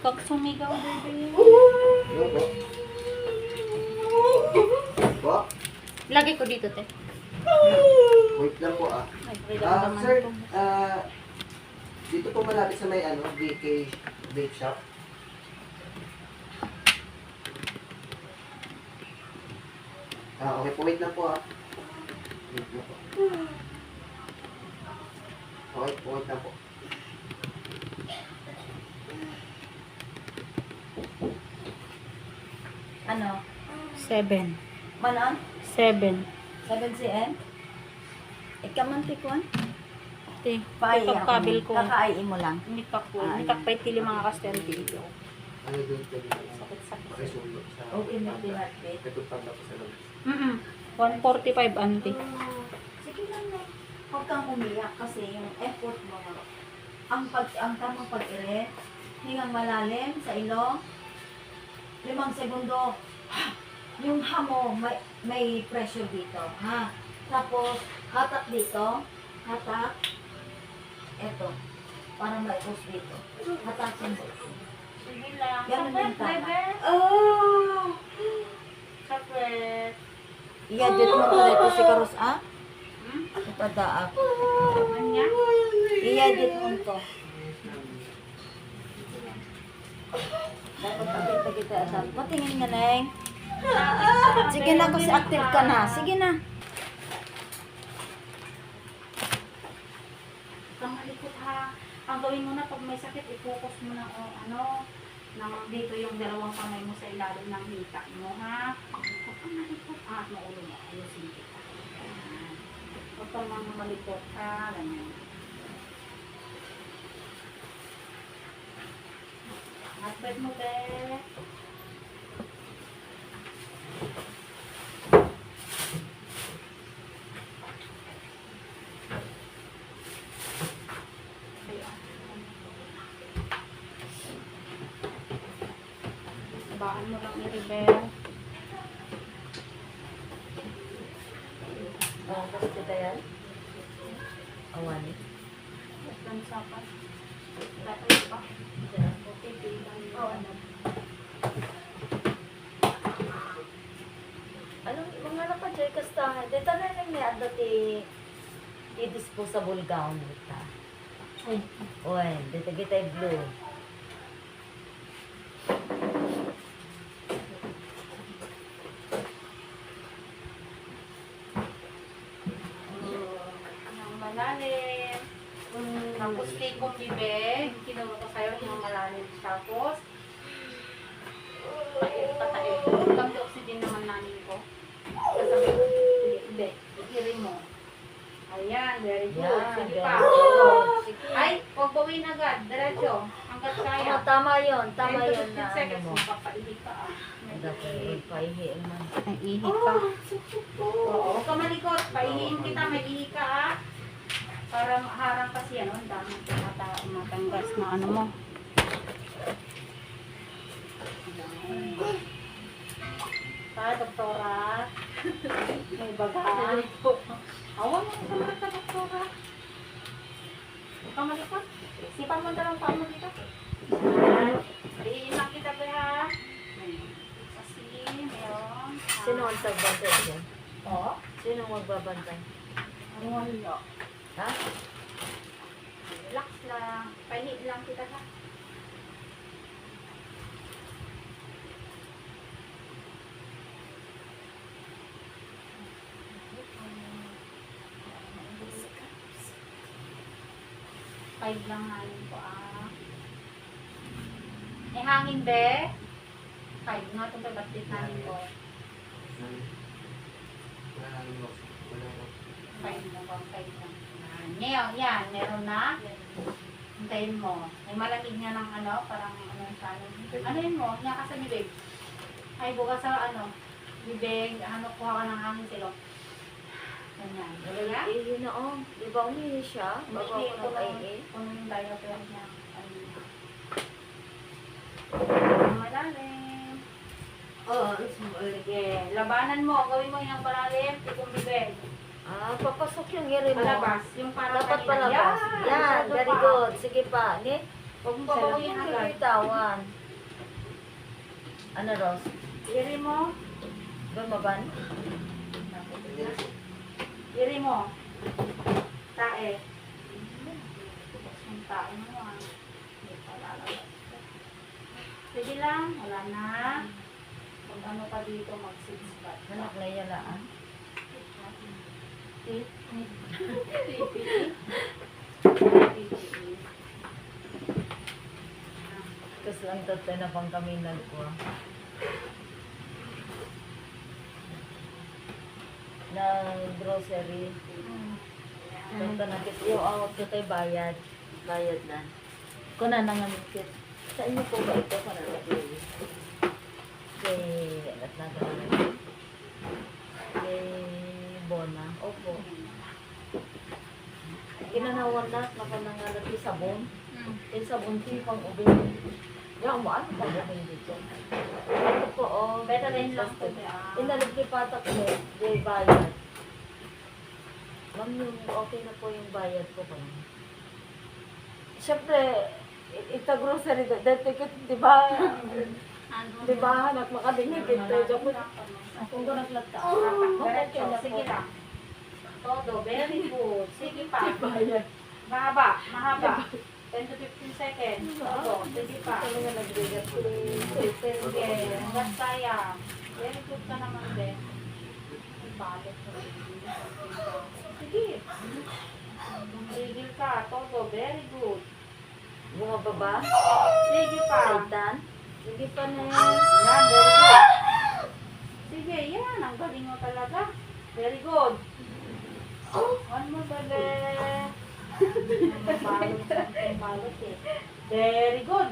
kang sumigaw, baby. Ano po? Po? Lagay ko dito, te. Wait lang po ah. Ay, damdaman Sir, ko. dito po malapit sa may VK Vape Shop. Okay po, wait lang po ah. Wait lang po. Okay po, wait lang po. Ano? 7. Manon? 7. 7 cm? Ikaman tikwan? Te, Paay ipagkabil ko. Kakaayin mo lang. Hindi ka po. Ah, Hindi ka pwede mga kastente. Ano doon po dito? Sakit-sakit. Pakisundo sa... Okay na pinatbit. Ito tanda po sa loob. 145, auntie. Sige lang na. Huwag kang umiyak kasi yung effort mo. Ang tamang pag-irit, hingang malalim sa ilong, 5 segundo. Yung hamo, may pressure dito. Ha? Tapos, hatak dito. Hatak. Eto. Para maipos dito. Hatakin mo. Sige lang. Ganun Sakit, yung tama. baby. Oh! Sakit. Iyadit mo ko dito si Karus, ah? Hmm? Ipadaak. Anya? Iyadit mo to. Dapat akita kita at patingin nga, Neng. Sige na, kasi active ka na. Sige na. Kang malikot ha. Ang gawin mo na pag may sakit, i-focus mo na ano, dito yung dalawang kamay mo sa ilalim ng hita mo, ha? Huwag kang malikot. Maulo mo. Ayusin kita. Ayan. Huwag kang mga malikot, ha? Ganyan. Hotbed mo, be. Baan mo lang i-rebel. Kasi kita yan. Awani. Ang sapat. Tatay pa. Anong mga naka-joy kastahan? Dito na lang niya dati i-disposable gown dito. Oy, dito kita blue. Ang malalim. Tapos take kong bibig. Kinuha ko sa'yo ng malalim. Tapos, patayin. Kami oxygen naman namin ko. Kasabi ko, hindi. Ikirin mo. Ayan, very good. Yan, Sige very pa. good. Sige. Ay, huwag bawin agad. Diretso. Hanggat kaya. Tama yun. Tama 10 to yun 15 na ano seconds. mo. Magpapaihi ka Dapat paihiin man. Ay, ihi ka. Oo, huwag ka malikot. Paihiin kita. May ihi ka, para harang kasi ano, ang dami matanggas na ano mo. Pa, doktora. May baga. Awan mo ka doktora. Huwag ka malikot. Sipan mo dalawang paa mo dito. Paihiin lang kita, ha. Kasi, meron. Sino ang tagbantay dyan? Oo. Sino magbabantay? Wala. Ha? Relax lang. Pahingi lang kita, ha. Five lang namin po, Eh, hangin, be. Five nga itong pagbatit namin po. Five na ba? Five lang. Yan, meron na. Hintayin mo. May malamig niya ng ano, parang ano sa ano. Ano yun mo? Niya ka sa bibig. Ay, bukas sa ano, bibig, ano, kuha ka ng hangin silo. Ganyan. Ganyan? Ihi na oh. Di ba umihi siya? Bago ako nag-ihi. Kung yung diaper niya. Ano niya. Malalim. Oo. Sige, labanan mo. Gawin mo yung malalim. Tikong bibig. Papasok yung iri mo. Palabas. Yung parang Dapat kanina. palabas. Yan, Masyado very pa. good. Sige pa. Ni? Huwag mo babawiin agad. Bitawan. Ano, Ros? Iri mo. Gumaban? Iri mo. Tae. Ang tae mo ah. Hindi pa lalabas. Sige lang. Wala na. Kung ano pa dito, mag-six-pack. Anak na yan ah. Kasi lang tatay na pang kami nagkuha. Na grocery. Punta na kit. Yung awat ko tayo bayad. Bayad na. Kuna na nga kit. Sa inyo po ba ito? Para na kay at na naman. Kay Bona. Opo. Ginanawan na. Napanangalat yung sabon. Yung sabon tipang ubing. Yung mo, ano pa ubing dito? Ito po, oh. Better rin lang po. Inalig ni patak mo, yung bayad. Ma'am, yung okay na po yung bayad ko ba? Siyempre, ito grocery, dahil ticket, di ba? Di ba, anak makadinig ito. Kung ko naglata. Diretso. Sige lang. Todo. Very good. Sige pa. Bayad. Mahaba. Mahaba. 10 to 15 seconds. Todo. Sige pa. Talaga nagbigat ko. Sige. Hanggang sayang. Very good ka naman din. Balik ko rin. Sige. Tumigil ka. Todo. Very good. Bumaba ba? Sige pa. Saitan? Sige pa na yan. Yan. Very good. Sige. Yan. Ang galing mo talaga. Very good. One more, bebe. Balot eh. Very good.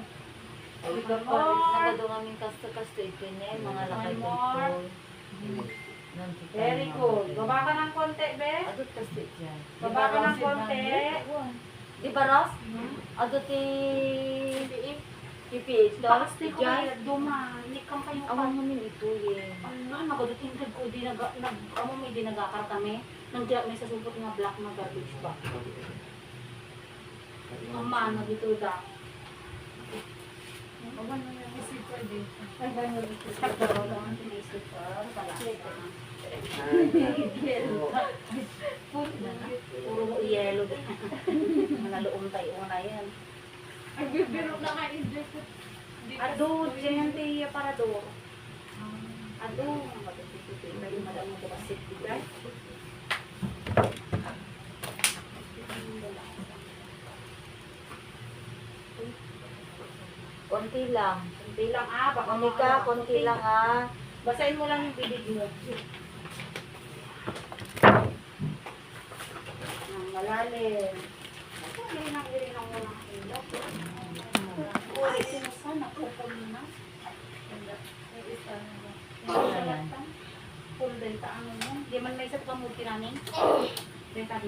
One more. Nagado kami kasta-kasta ito niya, mga lakay One more. Very good. Baba ka ng konti, be. Adot kasi dyan. Baba ka ng konti. Di ba, Ross? Adot PPH daw? Bakit ko kayo duma? Inikam kayo Awang mo nang ito eh. Ano, nagadutin ko di amo may di nagakar kami. Nang may sa supot nga black na garbage ba. Ama, nagito da. Awan na yung isip ko din. Ay, ba yung isip ko? Pero lang ang tinisip ko. Pala. Puro yellow. Manaloong tayo na yan. Ang bibiro na nga inject ko. Ado, dyan tiya para do. Ado, matutututut. Tayo madami ko kasi. Right? Konti lang. Konti lang baka Monica, konti lang Basahin mo lang yung bibig mo. Ang malalim. Ako, girinang mo ng ilap. Uy, sinusan, nakupon mo na. Full delta, ano mo? Di man may isa pa mo tinaning. Delta